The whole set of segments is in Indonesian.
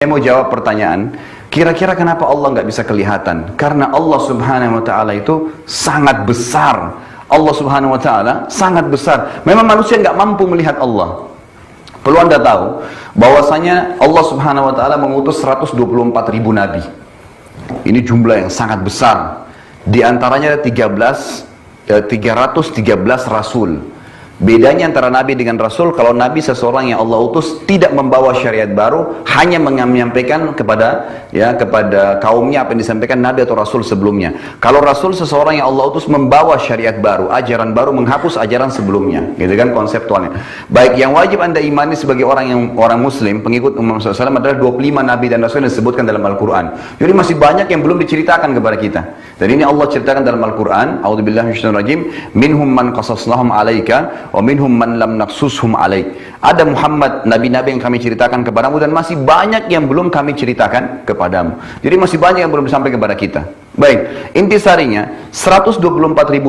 Saya mau jawab pertanyaan, kira-kira kenapa Allah nggak bisa kelihatan? Karena Allah Subhanahu wa Ta'ala itu sangat besar. Allah Subhanahu wa Ta'ala sangat besar. Memang manusia nggak mampu melihat Allah. Perlu Anda tahu bahwasanya Allah Subhanahu wa Ta'ala mengutus 124.000 nabi. Ini jumlah yang sangat besar. Di antaranya ada 313 rasul. Bedanya antara nabi dengan rasul, kalau nabi seseorang yang Allah utus tidak membawa syariat baru, hanya menyampaikan kepada kaumnya apa yang disampaikan nabi atau rasul sebelumnya. Kalau rasul seseorang yang Allah utus membawa syariat baru, ajaran baru, menghapus ajaran sebelumnya, gitu kan konseptualnya. Baik, yang wajib Anda imani sebagai orang muslim, pengikut Muhammad SAW adalah 25 nabi dan rasul yang disebutkan dalam Al-Quran. Jadi masih banyak yang belum diceritakan kepada kita. Dan ini Allah ceritakan dalam Al-Quran, A'udzubillahi minasyaitonirrajim, minhum man qasasnahum 'alaika wa minhum man lam naqsushum 'alaik. Ada Muhammad, nabi-nabi yang kami ceritakan kepadamu, dan masih banyak yang belum kami ceritakan kepadamu. Jadi masih banyak yang belum sampai kepada kita. Baik, intisarinya 124.000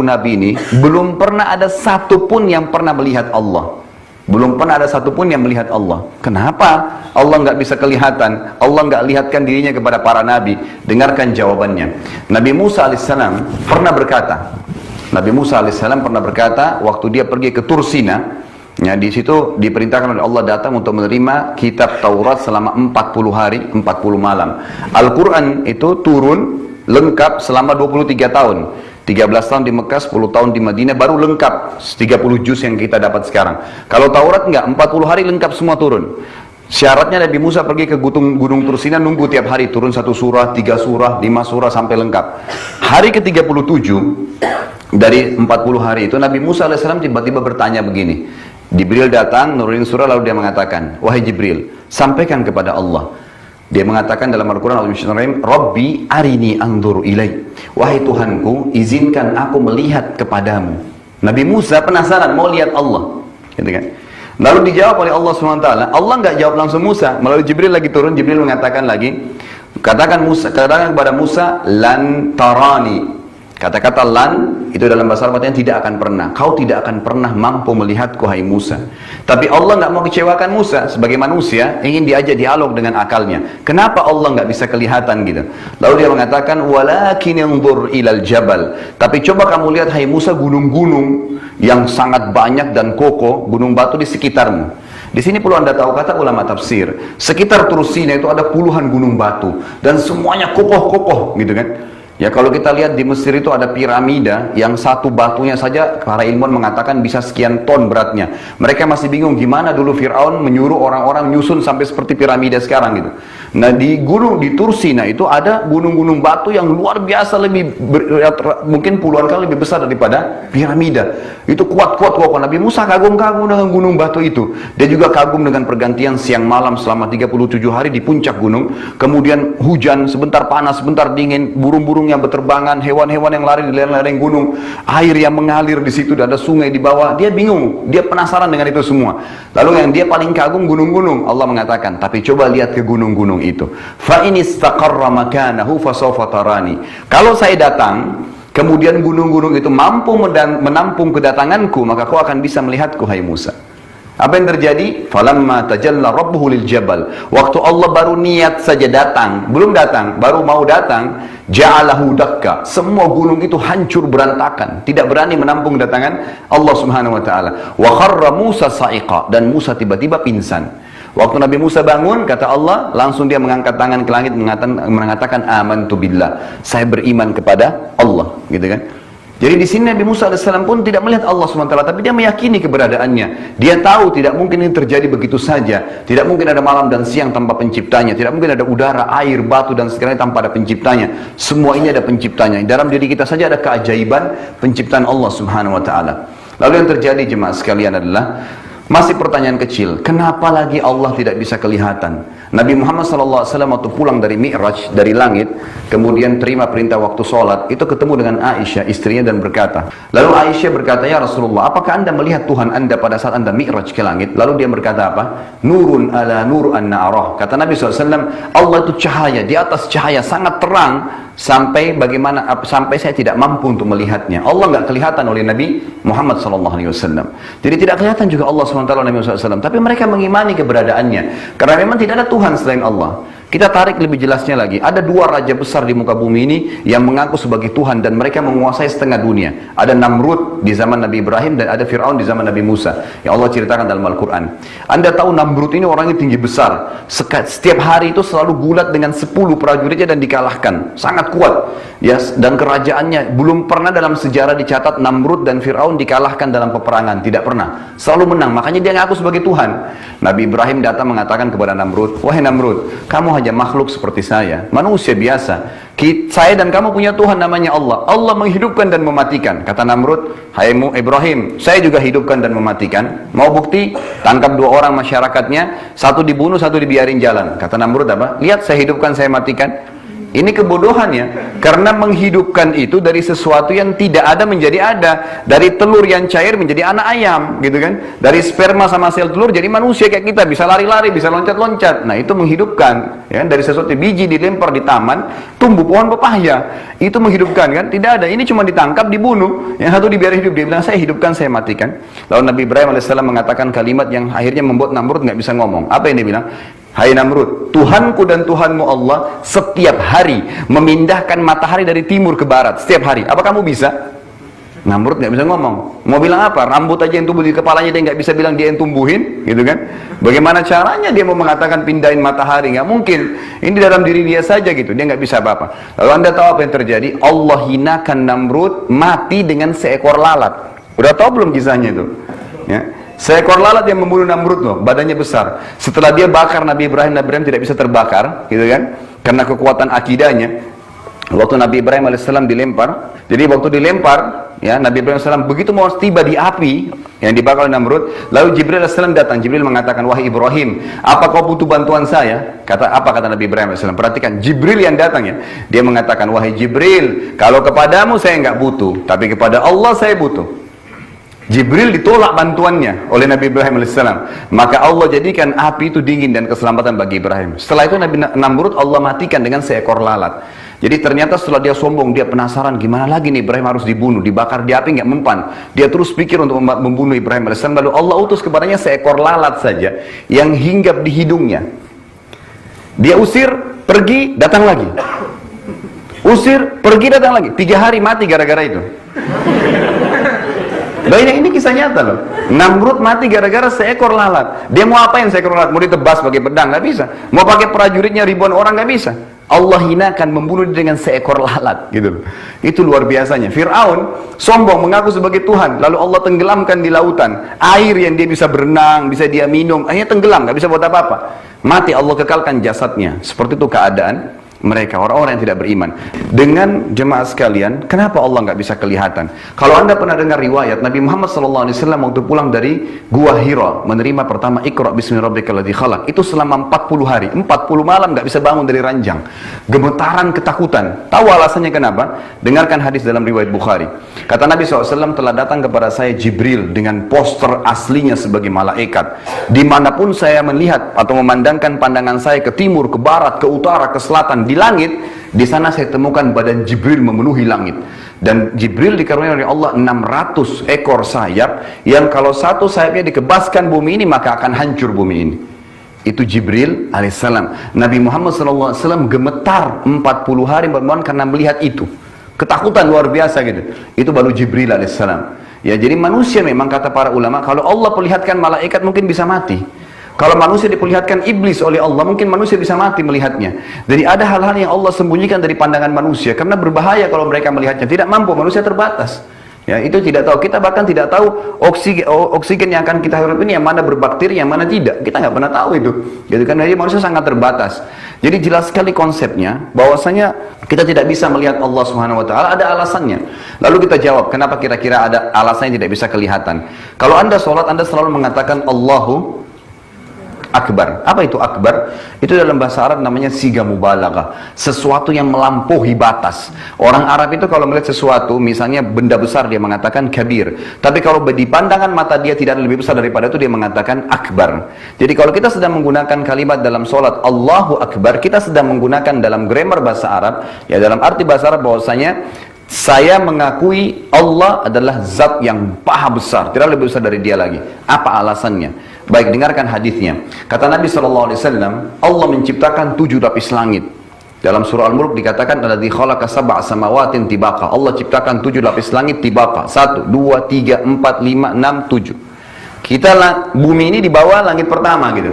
nabi ini belum pernah ada satupun yang pernah melihat Allah. Belum pernah ada satupun yang melihat Allah. Kenapa Allah nggak bisa kelihatan? Allah nggak lihatkan dirinya kepada para nabi. Dengarkan jawabannya. Nabi Musa alaihissalam pernah berkata, waktu dia pergi ke Tursina, ya, di situ diperintahkan oleh Allah datang untuk menerima kitab Taurat selama 40 hari, 40 malam. Al-Quran itu turun lengkap selama 23 tahun. 13 tahun di Mekah, 10 tahun di Madinah, baru lengkap 30 juz yang kita dapat sekarang. Kalau Taurat enggak, 40 hari lengkap semua turun. Syaratnya Nabi Musa pergi ke gunung Tursina, nunggu tiap hari turun 1 surah, 3 surah, 5 surah sampai lengkap. Hari ke-37 dari 40 hari itu Nabi Musa alaihissalam tiba-tiba bertanya begini. Jibril datang, nurunin surah, lalu dia mengatakan, wahai Jibril, sampaikan kepada Allah. Dia mengatakan dalam Al-Quran, Rabbi arini anzur ilaik. Wahai Tuhanku, izinkan aku melihat kepadamu. Nabi Musa penasaran, mau lihat Allah. Gitu kan? Lalu dijawab oleh Allah SWT. Allah nggak jawab langsung Musa. Melalui Jibril lagi turun, Jibril mengatakan lagi, katakan kepada Musa, lan tarani. Kata-kata lan itu dalam bahasa Arab artinya tidak akan pernah. Kau tidak akan pernah mampu melihatku, hai Musa. Tapi Allah nggak mau kecewakan Musa. Sebagai manusia ingin diajak dialog dengan akalnya. Kenapa Allah nggak bisa kelihatan gitu? Lalu dia mengatakan, walakin yanzur ilal jabal. Tapi coba kamu lihat, hai Musa, gunung-gunung yang sangat banyak dan kokoh, gunung batu di sekitarmu. Di sini perlu Anda tahu, kata ulama tafsir, sekitar Tursina itu ada puluhan gunung batu dan semuanya kokoh-kokoh, gitu kan? Ya, kalau kita lihat di Mesir itu ada piramida yang satu batunya saja para ilmuwan mengatakan bisa sekian ton beratnya. Mereka masih bingung gimana dulu Fir'aun menyuruh orang-orang nyusun sampai seperti piramida sekarang gitu. Nah, di Tursina itu ada gunung-gunung batu yang luar biasa, mungkin puluhan kali lebih besar daripada piramida. Itu kuat-kuat. Nabi Musa kagum-kagum dengan gunung batu itu. Dia juga kagum dengan pergantian siang malam selama 37 hari di puncak gunung. Kemudian hujan, sebentar panas, sebentar dingin, burung-burung yang berterbangan, hewan-hewan yang lari di lereng-lereng gunung, air yang mengalir di situ, ada sungai di bawah. Dia bingung, dia penasaran dengan itu semua. Lalu yang dia paling kagum gunung-gunung. Allah mengatakan, tapi coba lihat ke gunung-gunung itu. Fa in istaqarra makanahu fasawfa tarani. Kalau saya datang, kemudian gunung-gunung itu mampu menampung kedatanganku, maka kau akan bisa melihatku, hai Musa. Apa yang terjadi? Falamma tajalla rabbuhu lil jabal. Waktu Allah baru niat saja datang, belum datang, baru mau datang, ja'alahu dakka. Semua gunung itu hancur berantakan, tidak berani menampung kedatangan Allah Subhanahu wa taala. Wa kharra Musa sa'iqa, dan Musa tiba-tiba pingsan. Waktu Nabi Musa bangun, kata Allah, langsung dia mengangkat tangan ke langit mengatakan amantu billah. Saya beriman kepada Allah, gitu kan? Jadi di sini Nabi Musa AS pun tidak melihat Allah SWT, tapi dia meyakini keberadaannya. Dia tahu tidak mungkin ini terjadi begitu saja. Tidak mungkin ada malam dan siang tanpa penciptanya. Tidak mungkin ada udara, air, batu dan segalanya tanpa ada penciptanya. Semua ini ada penciptanya. Dalam diri kita saja ada keajaiban penciptaan Allah Subhanahu Wa Taala. Lalu yang terjadi jemaah sekalian adalah masih pertanyaan kecil, kenapa lagi Allah tidak bisa kelihatan? Nabi Muhammad SAW waktu pulang dari Mi'raj, dari langit, kemudian terima perintah waktu sholat, itu ketemu dengan Aisyah, istrinya, dan berkata, lalu Aisyah berkata, ya Rasulullah, apakah anda melihat Tuhan anda pada saat anda Mi'raj ke langit? Lalu dia berkata apa? Nurun ala nur an na'arah. Kata Nabi SAW, Allah itu cahaya, di atas cahaya, sangat terang, sampai saya tidak mampu untuk melihatnya. Allah nggak kelihatan oleh Nabi Muhammad SAW. Jadi tidak kelihatan juga Allah SWT Nabi SAW. Tapi mereka mengimani keberadaannya, karena memang tidak ada Tuhan selain Allah. Kita tarik lebih jelasnya lagi. Ada dua raja besar di muka bumi ini yang mengaku sebagai Tuhan dan mereka menguasai setengah dunia. Ada Namrud di zaman Nabi Ibrahim dan ada Fir'aun di zaman Nabi Musa. Yang Allah ceritakan dalam Al-Quran. Anda tahu Namrud ini orangnya tinggi besar. Setiap hari itu selalu gulat dengan 10 prajuritnya dan dikalahkan. Sangat kuat. Ya, dan kerajaannya belum pernah dalam sejarah dicatat Namrud dan Fir'aun dikalahkan dalam peperangan. Tidak pernah. Selalu menang. Makanya dia ngaku sebagai Tuhan. Nabi Ibrahim datang mengatakan kepada Namrud, wahai Namrud, kamu hanya makhluk seperti saya, manusia biasa. Saya dan kamu punya Tuhan namanya Allah. Allah menghidupkan dan mematikan. Kata Namrud, hai Ibrahim, saya juga hidupkan dan mematikan. Mau bukti? Tangkap 2 orang masyarakatnya, satu dibunuh, satu dibiarin jalan. Kata Namrud apa? Lihat, saya hidupkan, saya matikan. Ini kebodohannya, karena menghidupkan itu dari sesuatu yang tidak ada menjadi ada, dari telur yang cair menjadi anak ayam, gitu kan? Dari sperma sama sel telur jadi manusia kayak kita, bisa lari-lari, bisa loncat-loncat. Nah itu menghidupkan, ya kan? Dari sesuatu biji dilempar di taman, tumbuh pohon pepaya, itu menghidupkan kan? Tidak ada. Ini cuma ditangkap, dibunuh, yang satu dibiarkan hidup. Dia bilang saya hidupkan, saya matikan. Lalu Nabi Ibrahim AS mengatakan kalimat yang akhirnya membuat Namrud nggak bisa ngomong. Apa yang dia bilang? Hai Namrud, Tuhanku dan Tuhanmu Allah setiap hari memindahkan matahari dari timur ke barat, setiap hari. Apa kamu bisa? Namrud nggak bisa ngomong. Mau bilang apa? Rambut aja yang tumbuh di kepalanya dia nggak bisa bilang dia yang tumbuhin, gitu kan? Bagaimana caranya dia mau mengatakan pindahin matahari? Nggak mungkin. Ini dalam diri dia saja gitu, dia nggak bisa apa-apa. Lalu Anda tahu apa yang terjadi? Allah hinakan Namrud, mati dengan seekor lalat. Udah tahu belum kisahnya itu? Ya. Seekor lalat yang membunuh Namrud loh, badannya besar. Setelah dia bakar Nabi Ibrahim tidak bisa terbakar, gitu kan? Karena kekuatan akidahnya. Waktu Nabi Ibrahim AS dilempar, jadi waktu dilempar, ya Nabi Ibrahim AS begitu mau tiba di api yang dibakar oleh Namrud, lalu Jibril AS datang. Jibril mengatakan, wahai Ibrahim, apa kau butuh bantuan saya? Kata Nabi Ibrahim AS? Perhatikan, Jibril yang datang ya. Dia mengatakan, wahai Jibril, kalau kepadamu saya nggak butuh, tapi kepada Allah saya butuh. Jibril ditolak bantuannya oleh Nabi Ibrahim AS. Maka Allah jadikan api itu dingin dan keselamatan bagi Ibrahim. Setelah itu Nabi Namrud Allah matikan dengan seekor lalat. Jadi ternyata setelah dia sombong, dia penasaran gimana lagi nih Ibrahim harus dibunuh, dibakar di api nggak mempan. Dia terus pikir untuk membunuh Ibrahim AS. Lalu Allah utus kepadanya seekor lalat saja yang hinggap di hidungnya. Dia usir, pergi, datang lagi. Usir, pergi, datang lagi. 3 hari mati gara-gara itu. Ini kisah nyata loh. Namrud mati gara-gara seekor lalat. Dia mau apain seekor lalat? Mau ditebas pakai pedang? Nggak bisa. Mau pakai prajuritnya ribuan orang? Nggak bisa. Allah hinakan, membunuh dia dengan seekor lalat, gitu. Itu luar biasanya. Fir'aun sombong mengaku sebagai Tuhan, lalu Allah tenggelamkan di lautan. Air yang dia bisa berenang, bisa dia minum, akhirnya tenggelam, nggak bisa buat apa-apa. Mati, Allah kekalkan jasadnya. Seperti itu keadaan mereka, orang-orang yang tidak beriman. Dengan jemaah sekalian, kenapa Allah nggak bisa kelihatan? Kalau Anda pernah dengar riwayat Nabi Muhammad SAW waktu pulang dari Gua Hira, menerima pertama Iqra bismi rabbikal ladzi khalaq, itu selama 40 hari, 40 malam nggak bisa bangun dari ranjang, gemetaran ketakutan. Tahu alasannya kenapa? Dengarkan hadis dalam riwayat Bukhari. Kata Nabi SAW, telah datang kepada saya Jibril dengan poster aslinya sebagai malaikat. Dimanapun saya melihat atau memandangkan pandangan saya ke timur, ke barat, ke utara, ke selatan, di langit, di sana saya temukan badan Jibril memenuhi langit. Dan Jibril dikaruniai oleh Allah 600 ekor sayap, yang kalau satu sayapnya dikebaskan bumi ini maka akan hancur bumi ini. Itu Jibril alaihissalam. Nabi Muhammad SAW gemetar 40 hari karena melihat itu. Ketakutan luar biasa gitu. Itu baru Jibril alaihissalam. Ya, jadi manusia memang kata para ulama, kalau Allah perlihatkan malaikat mungkin bisa mati. Kalau manusia diperlihatkan iblis oleh Allah, mungkin manusia bisa mati melihatnya. Jadi ada hal-hal yang Allah sembunyikan dari pandangan manusia, karena berbahaya kalau mereka melihatnya. Tidak mampu, manusia terbatas. Ya, itu tidak tahu. Kita bahkan tidak tahu oksigen yang akan kita hirup ini yang mana berbakteri, yang mana tidak. Kita nggak pernah tahu itu. Jadi kan jadi manusia sangat terbatas. Jadi jelas sekali konsepnya, bahwasanya kita tidak bisa melihat Allah Subhanahu Wa Taala. Ada alasannya. Lalu kita jawab, kenapa kira-kira ada alasannya tidak bisa kelihatan? Kalau Anda sholat, Anda selalu mengatakan Allahu Akbar. Apa itu akbar? Itu dalam bahasa Arab namanya siga mubalaghah. Sesuatu yang melampaui batas. Orang Arab itu kalau melihat sesuatu, misalnya benda besar, dia mengatakan kabir. Tapi kalau di pandangan mata dia tidak ada lebih besar daripada itu, dia mengatakan akbar. Jadi kalau kita sedang menggunakan kalimat dalam sholat Allahu Akbar, kita sedang menggunakan dalam grammar bahasa Arab, ya dalam arti bahasa Arab bahwasanya saya mengakui Allah adalah zat yang maha besar, tidak lebih besar dari dia lagi. Apa alasannya? Baik, dengarkan hadisnya. Kata Nabi SAW, Allah menciptakan 7 lapis langit. Dalam surah Al-Mulk dikatakan alladzi khalaqa sab'a samawatin tibaqa. Allah ciptakan 7 lapis langit tibaqa. 1, 2, 3, 4, 5, 6, 7. Bumi ini di bawah langit pertama gitu.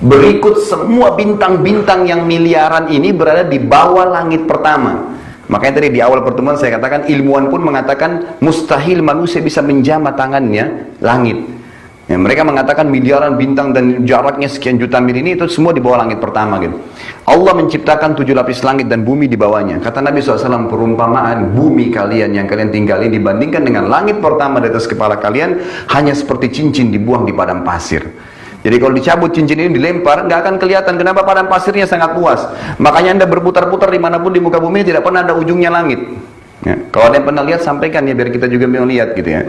Berikut semua bintang-bintang yang miliaran ini berada di bawah langit pertama. Makanya tadi di awal pertemuan saya katakan, ilmuwan pun mengatakan mustahil manusia bisa menjamah tangannya langit. Ya, mereka mengatakan miliaran bintang dan jaraknya sekian juta mil ini itu semua di bawah langit pertama gitu. Allah menciptakan 7 lapis langit dan bumi di bawahnya. Kata Nabi SAW, perumpamaan bumi kalian yang kalian tinggali dibandingkan dengan langit pertama di atas kepala kalian hanya seperti cincin dibuang di padang pasir. Jadi kalau dicabut cincin ini dilempar, nggak akan kelihatan. Kenapa? Padang pasirnya sangat luas. Makanya Anda berputar-putar dimanapun di muka bumi tidak pernah ada ujungnya langit. Ya, kalau ada yang pernah lihat sampaikan ya biar kita juga mau lihat gitu ya.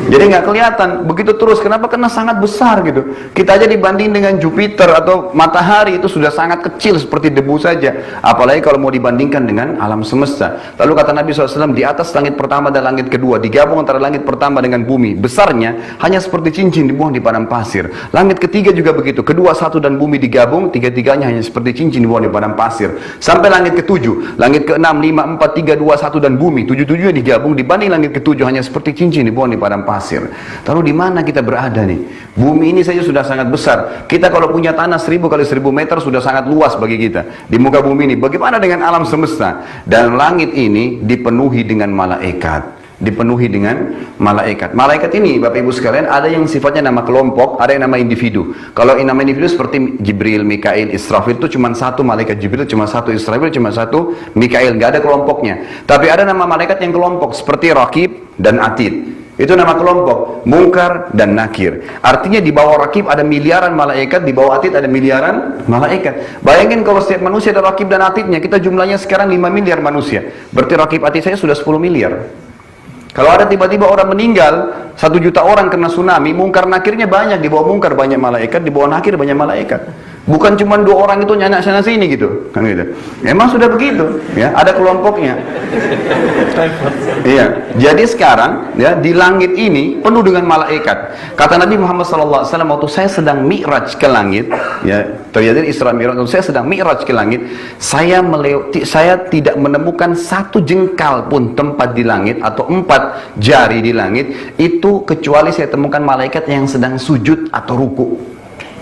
Jadi nggak kelihatan begitu terus. Kenapa? Karena sangat besar gitu. Kita aja dibanding dengan Jupiter atau matahari itu sudah sangat kecil seperti debu saja. Apalagi kalau mau dibandingkan dengan alam semesta. Lalu kata Nabi SAW, di atas langit pertama dan langit kedua digabung antara langit pertama dengan bumi, besarnya hanya seperti cincin dibuang di padang pasir. Langit ketiga juga begitu. Kedua, satu dan bumi digabung, tiga-tiganya hanya seperti cincin dibuang di padang pasir. Sampai langit ketujuh, langit ke-6, 5, 4, 3, 2, 1 dan bumi, 7-7 digabung dibanding langit ketujuh hanya seperti cincin dibuang di padang pasir. Lalu di mana kita berada nih? Bumi ini saja sudah sangat besar. Kita kalau punya tanah 1000 kali 1000 meter sudah sangat luas bagi kita di muka bumi ini. Bagaimana dengan alam semesta? Dan langit ini dipenuhi dengan malaikat. Dipenuhi dengan malaikat. Malaikat ini Bapak Ibu sekalian ada yang sifatnya nama kelompok, ada yang nama individu. Kalau yang nama individu seperti Jibril, Mikail, Israfil itu cuma satu malaikat. Jibril cuma satu, Israfil cuma satu, Mikail nggak ada kelompoknya. Tapi ada nama malaikat yang kelompok seperti Raqib dan Atid. Itu nama kelompok, Munkar dan Nakir. Artinya di bawah Raqib ada miliaran malaikat, di bawah Atid ada miliaran malaikat. Bayangin kalau setiap manusia ada Raqib dan Atidnya, kita jumlahnya sekarang 5 miliar manusia. Berarti Raqib Atid saya sudah 10 miliar. Kalau ada tiba-tiba orang meninggal, 1 juta orang kena tsunami, Munkar Nakirnya banyak, di bawah Munkar banyak malaikat, di bawah Nakir banyak malaikat. Bukan cuma 2 orang itu nyanak sana sini gitu, kan gitu. Memang sudah begitu, ya, ada kelompoknya. Iya. Jadi sekarang ya di langit ini penuh dengan malaikat. Kata Nabi Muhammad SAW, waktu saya sedang mi'raj ke langit, ya, terjadi Isra Mi'raj, waktu saya sedang mi'raj ke langit, saya tidak menemukan 1 jengkal pun tempat di langit atau 4 jari di langit itu kecuali saya temukan malaikat yang sedang sujud atau ruku.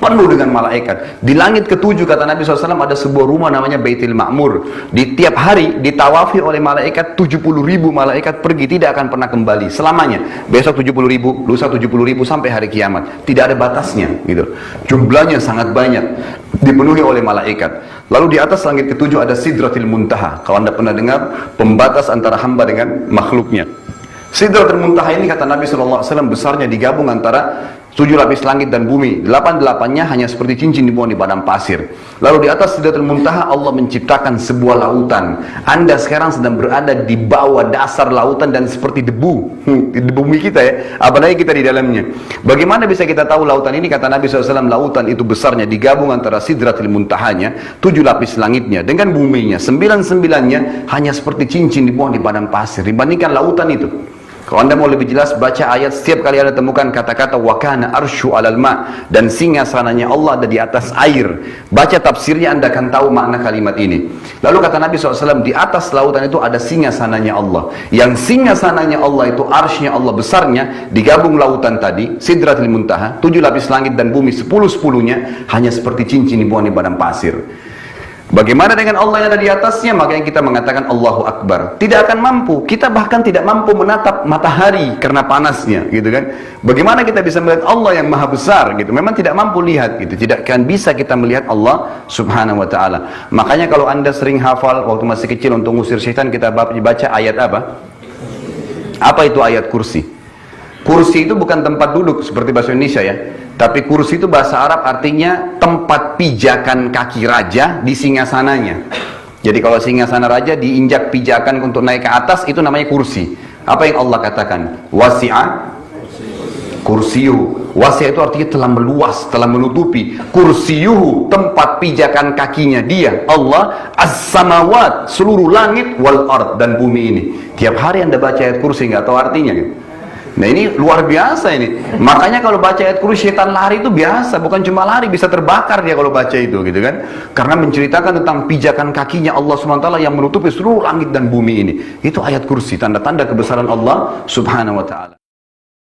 Penuh dengan malaikat. Di langit ke-7 kata Nabi SAW ada sebuah rumah namanya Baitul Ma'mur. Di tiap hari ditawafi oleh malaikat 70.000 malaikat pergi, tidak akan pernah kembali selamanya. Besok 70.000, lusa 70.000 sampai hari kiamat. Tidak ada batasnya gitu. Jumlahnya sangat banyak. Dipenuhi oleh malaikat. Lalu di atas langit ke-7 ada Sidratil Muntaha. Kalau Anda pernah dengar, pembatas antara hamba dengan makhluknya. Sidratul Muntaha ini kata Nabi SAW besarnya digabung antara 7 lapis langit dan bumi. 8-8-nya hanya seperti cincin dibuang di padang pasir. Lalu di atas Sidratul Muntaha Allah menciptakan sebuah lautan. Anda sekarang sedang berada di bawah dasar lautan dan seperti debu di bumi kita ya. Apalagi kita di dalamnya. Bagaimana bisa kita tahu lautan ini? Kata Nabi SAW, lautan itu besarnya digabung antara Sidratul Muntahanya, 7 lapis langitnya dengan buminya. 9-9-nya hanya seperti cincin dibuang di padang pasir. Dibandingkan lautan itu. Kalau Anda mau lebih jelas, baca ayat, setiap kali Anda temukan kata-kata wakana arsyu alal ma, dan singgasananya Allah ada di atas air. Baca tafsirnya, Anda akan tahu makna kalimat ini. Lalu kata Nabi SAW, di atas lautan itu ada singgasananya Allah. Yang singgasananya Allah itu arsy-nya Allah besarnya, digabung lautan tadi, Sidratul Muntaha, 7 lapis langit dan bumi 10-10-nya, hanya seperti cincin dibuang di padang pasir. Bagaimana dengan Allah yang ada di atasnya? Makanya kita mengatakan Allahu Akbar. Tidak akan mampu. Kita bahkan tidak mampu menatap matahari karena panasnya, gitu kan? Bagaimana kita bisa melihat Allah yang maha besar, gitu? Memang tidak mampu lihat, gitu. Tidak akan bisa kita melihat Allah Subhanahu Wa Taala. Makanya kalau Anda sering hafal waktu masih kecil untuk ngusir syaitan, kita baca ayat apa? Apa itu ayat kursi? Kursi itu bukan tempat duduk seperti bahasa Indonesia ya. Tapi kursi itu bahasa Arab artinya tempat pijakan kaki raja di singgasananya. Jadi kalau singgasana raja diinjak pijakan untuk naik ke atas, itu namanya kursi. Apa yang Allah katakan? Wasi'a kursiyuhu. Wasi'a itu artinya telah meluas, telah menutupi. Kursiyuhu, tempat pijakan kakinya dia, Allah, as-samawat, seluruh langit, wal ard, dan bumi ini. Tiap hari Anda baca ayat kursi, nggak tahu artinya gitu. Nah ini luar biasa ini. Makanya kalau baca ayat kursi setan lari itu biasa, bukan cuma lari, bisa terbakar dia kalau baca itu gitu kan. Karena menceritakan tentang pijakan kakinya Allah SWT yang menutupi seluruh langit dan bumi ini. Itu ayat kursi, tanda-tanda kebesaran Allah Subhanahu wa taala.